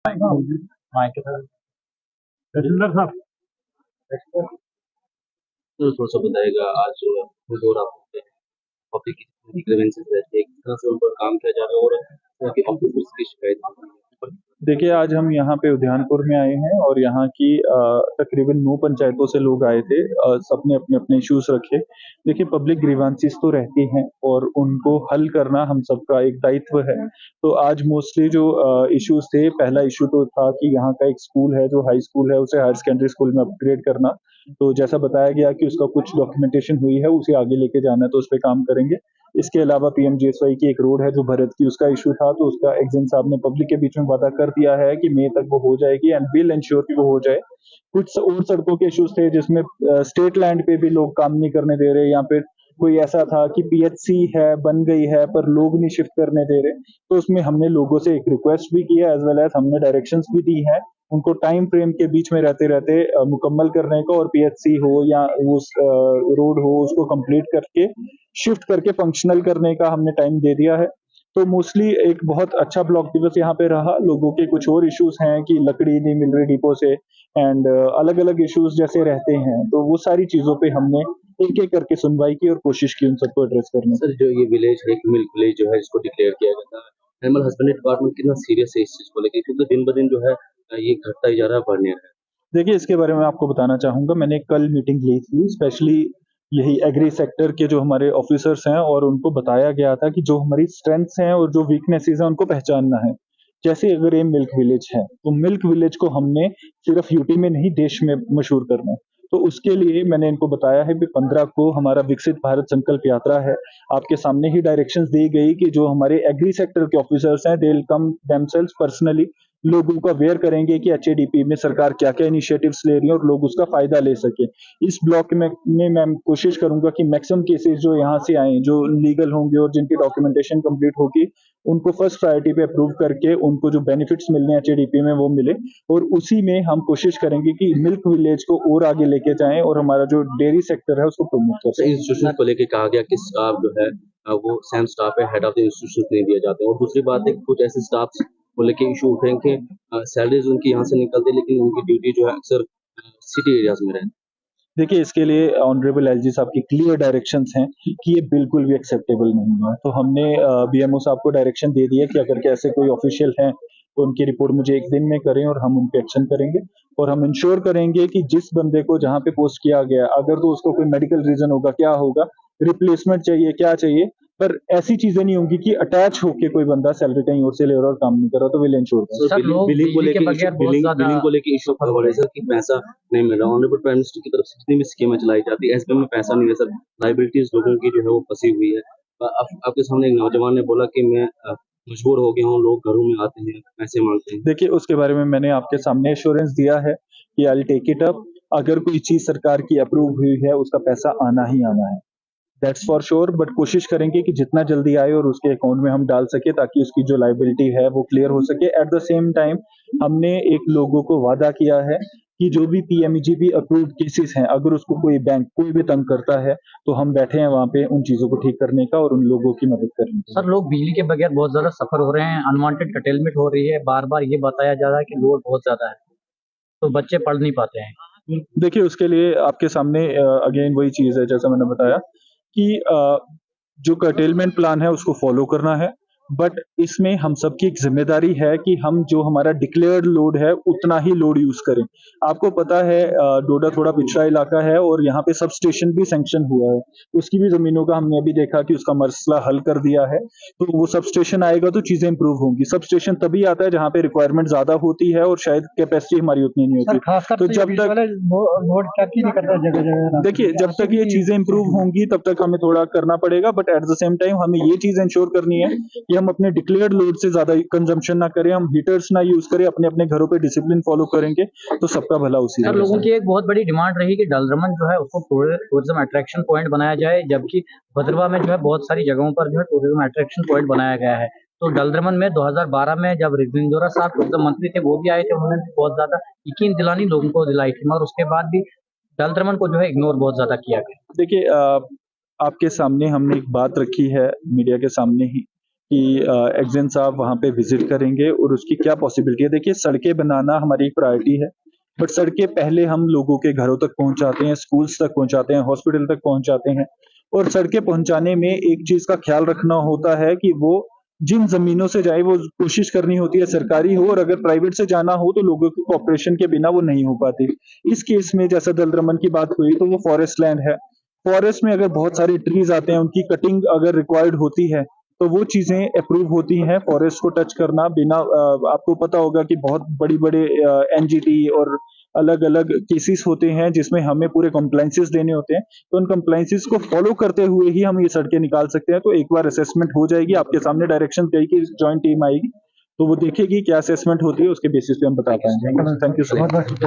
Mic के साथ तहसीलदार साहब। तो थोड़ा सा बताइएगा आज जो दौर आप होते हैं पब्लिक की ग्रीवेंसेस रहती है किस तरह से उन पर काम किया जा रहा है और ऑफिसर्स की शिकायत। देखिए, आज हम यहाँ पे उद्यानपुर में आए हैं और यहाँ की तकरीबन 9 पंचायतों से लोग आए थे। सबने अपने-अपने इश्यूज़ रखे। देखिए, पब्लिक ग्रीवेंसेस तो रहती हैं और उनको हल करना हम सबका एक दायित्व है। तो आज मोस्टली जो इश्यूज़ थे, पहला इश्यू तो था कि यहाँ का एक स्कूल है, जो हाई स्कूल है, उसे हायर सेकेंडरी स्कूल में अपग्रेड करना। तो जैसा बताया गया कि उसका कुछ डॉक्यूमेंटेशन हुई है, उसे आगे लेके जाना है, तो उसपे काम करेंगे। इसके अलावा पीएमजीएसवाई की एक रोड है जो भरत की, उसका इश्यू था, तो उसका एक्जिन साहब ने पब्लिक के बीच में वादा कर दिया है कि मई तक वो हो जाएगी एंड विल एंश्योर कि वो हो जाए। कुछ और सड़कों के इश्यूज थे जिसमें स्टेट लैंड पे भी लोग काम नहीं करने दे रहे, या फिर कोई ऐसा था कि पीएचसी है, बन गई है, पर लोग नहीं शिफ्ट करने दे रहे। तो उसमें हमने लोगों से एक रिक्वेस्ट भी किया, एज वेल एज हमने डायरेक्शंस भी दी हैं उनको टाइम फ्रेम के बीच में रहते-रहते मुकम्मल करने को, और पीएचसी हो या उस रोड हो, उसको कंप्लीट करके शिफ्ट करके फंक्शनल करने का हमने टाइम दे दिया है। तो मोस्टली एक बहुत अच्छा ब्लॉक दिवस यहाँ पे रहा। लोगों के कुछ और इश्यूज हैं कि लकड़ी नहीं मिल रही डिपो से, एंड अलग-अलग इश्यूज जैसे रहते हैं, तो वो सारी चीज़ों पे हमने एक-एक करके सुनवाई की और कोशिश की उन सबको एड्रेस करने की। सर जो ये विलेज है, एक मिल्क विलेज जो है जिसको डिक्लेयर किया गया था, एनिमल हस्बेंड्री डिपार्टमेंट कितना सीरियस है इस चीज को लेके, क्योंकि दिन ब दिन जो है ये घटता ही जा रहा है, बढ़ नहीं रहा है। देखिए, इसके बारे में आपको बताना चाहूँगा, मैंने कल मीटिंग ली थी स्पेशली यही एग्री सेक्टर के जो हमारे ऑफिसर्स हैं, और उनको बताया गया था कि जो हमारी स्ट्रेंथ्स हैं और जो वीकनेसेस हैं उनको पहचानना है। जैसे अगर ये मिल्क विलेज है, तो मिल्क विलेज को हमने सिर्फ यूपी में नहीं देश में मशहूर करना है। तो उसके लिए मैंने इनको बताया है कि 15 को हमारा विकसित भारत संकल्प यात्रा है। आपके सामने ही डायरेक्शंस दी गई कि जो हमारे एग्री सेक्टर के ऑफिसर्स हैं, they will come themselves personally, लोगों को अवेयर करेंगे कि एचएडीपी में सरकार क्या-क्या इनिशिएटिव्स ले रही है और लोग उसका फ़ायदा ले सकें। इस ब्लॉक में मैं कोशिश करूँगा कि मैक्सिमम केसेज़ जो यहाँ से आएँ, जो लीगल होंगे और जिनकी डॉक्यूमेंटेशन कंप्लीट होगी, उनको फर्स्ट प्रायोरिटी पे अप्रूव करके उनको जो बेनिफिट्स मिलने हैं एचएडीपी में वो मिले, और उसी में हम कोशिश करेंगे कि मिल्क विलेज को और आगे लेके जाएँ और हमारा जो डेयरी सेक्टर है उसको प्रमोट कर सर सकें। इंस्टीट्यूशन को लेके कहा गया कि स्टाफ जो है वो सेम स्टाफ है, हेड ऑफ द इंस्टीट्यूशन नहीं दिया जाता है, और दूसरी बात है कि कुछ ऐसे स्टाफ को लेके इशू उठ रहे हैं कि सैलरीज उनकी यहाँ से निकलती है लेकिन उनकी ड्यूटी जो है अक्सर सिटी एरियाज में रहती है। देखिए, इसके लिए ऑनरेबल एलजी साहब की क्लियर डायरेक्शंस हैं कि ये बिल्कुल भी एक्सेप्टेबल नहीं है। तो हमने बीएमओ साहब को डायरेक्शन दे दिया कि अगर के ऐसे कोई ऑफिशियल हैं, तो उनकी रिपोर्ट मुझे 1 दिन में करें और हम उन पे एक्शन करेंगे, और हम इंश्योर करेंगे कि जिस बंदे को जहाँ पे पोस्ट किया गया, अगर तो उसको कोई मेडिकल रीज़न होगा, क्या होगा, रिप्लेसमेंट चाहिए, क्या चाहिए, पर ऐसी चीज़ें नहीं होंगी कि अटैच होके कोई बंदा सैलरी कहीं और से ले रहा है और काम नहीं कर रहा, तो विल इंश्योर करेंगे। सर बिलिंग को लेके बिलिंग को लेके इशू हो रहा है सर कि पैसा नहीं मिल रहा। ऑनरेबल प्राइम मिनिस्टर की तरफ से जितनी भी स्कीमें चलाई जाती है, एसबीएम में पैसा नहीं है सर, लाइबिलिटीज लोगों की जो है वो फंसी हुई है। आपके सामने एक नौजवान ने बोला कि मैं मजबूर हो गया हूँ, लोग घरों में आते हैं, पैसे मांगते हैं। देखिए, उसके बारे में मैंने आपके सामने एश्योरेंस दिया है कि I will take it up. अगर कोई चीज़ सरकार की अप्रूव हुई है, उसका पैसा आना ही आना है। दैट्स फॉर श्योर, बट कोशिश करेंगे कि जितना जल्दी आए और उसके अकाउंट में हम डाल सकें, ताकि उसकी जो लायबिलिटी है वो क्लियर हो सके। एट द सेम टाइम हमने एक लोगों को वादा किया है कि जो भी पीएमईजीपी अप्रूव्ड केसेस हैं, अगर उसको कोई बैंक कोई भी तंग करता है, तो हम बैठे हैं वहाँ पे उन चीज़ों को ठीक करने का और उन लोगों की मदद करने की। सर लोग बिजली के बगैर बहुत ज्यादा सफर हो रहे हैं, अनवांटेड कटेलमेंट हो रही है, बार बार ये बताया जा रहा है कि लोड बहुत ज्यादा है, तो बच्चे पढ़ नहीं पाते हैं। देखिए, उसके लिए आपके सामने अगेन वही चीज़ है, जैसा मैंने बताया कि जो कर्टेलमेंट प्लान है उसको फॉलो करना है, बट इसमें हम सबकी एक ज़िम्मेदारी है कि हम जो हमारा डिक्लेयर्ड लोड है उतना ही लोड यूज़ करें। आपको पता है डोडा थोड़ा पिछड़ा इलाका है और यहाँ पे सब स्टेशन भी सैंक्शन हुआ है। उसकी भी ज़मीनों का हमने अभी देखा कि उसका मसला हल कर दिया है। तो वो सब स्टेशन आएगा तो चीज़ें इम्प्रूव होंगी। सब स्टेशन तभी आता है जहाँ पे रिक्वायरमेंट ज़्यादा होती है और शायद कैपेसिटी हमारी उतनी नहीं होती। तो जब तक लोड क्या नहीं करता जगह देखिए, जब तक ये चीज़ें इम्प्रूव होंगी तब तक हमें थोड़ा करना पड़ेगा, but at the same time हमें ये चीज़ एंश्योर करनी है कि हम अपने डिक्लेयर्ड लोड से ज़्यादा कंजम्पशन ना करें, हम हीटर्स ना यूज़ करें, अपने-अपने घरों पे डिसिप्लिन फॉलो करेंगे, तो सबका भला उसी सर लोगों की एक बहुत बड़ी डिमांड रही कि डलरमन जो है उसको टूरिज्म अट्रैक्शन पॉइंट बनाया जाए, जबकि भद्रवा में जो है बहुत सारी जगहों पर जो है टूरिज्म अट्रैक्शन पॉइंट बनाया गया है। तो डलरमन में 2012 में जब रिगविंदोरा साहब टूरिज्म मंत्री थे, वो भी आए थे, उन्होंने भी बहुत ज्यादा यकीन दिलानी लोगों को दिलाई थी, मगर उसके बाद भी डलरमन को जो है इग्नोर बहुत ज्यादा किया गया। देखिए, आपके सामने हमने एक बात रखी है मीडिया के सामने ही कि एक्जेन साहब वहाँ पे विजिट करेंगे और उसकी क्या पॉसिबिलिटी है। देखिए, सड़कें बनाना हमारी एक प्रायोरिटी है, बट सड़कें पहले हम लोगों के घरों तक पहुँचाते हैं, स्कूल्स तक पहुँचाते हैं, हॉस्पिटल तक पहुँचाते हैं और सड़कें पहुँचाने में एक चीज़ का ख्याल रखना होता है कि वो जिन ज़मीनों से जाए वो कोशिश करनी होती है सरकारी हो, और अगर प्राइवेट से जाना हो तो लोगों की कोऑपरेशन के बिना वो नहीं हो पाती। इस केस में जैसा दलदमन की बात हुई तो वो फॉरेस्ट लैंड है। फॉरेस्ट में अगर बहुत सारे ट्रीज आते हैं, उनकी कटिंग अगर रिक्वायर्ड होती है तो वो चीजें अप्रूव होती हैं। फॉरेस्ट को टच करना बिना आपको पता होगा कि बहुत बड़ी बड़े एनजीटी और अलग अलग केसेस होते हैं जिसमें हमें पूरे कंप्लायंसेस देने होते हैं, तो उन कंप्लायंसेस को फॉलो करते हुए ही हम ये सड़कें निकाल सकते हैं। तो एक बार असेसमेंट हो जाएगी, आपके सामने डायरेक्शन गई कि जॉइंट टीम आएगी तो वो देखेगी क्या असेसमेंट होती है, उसके बेसिस पे हम बता पाएंगे। Thank you so much.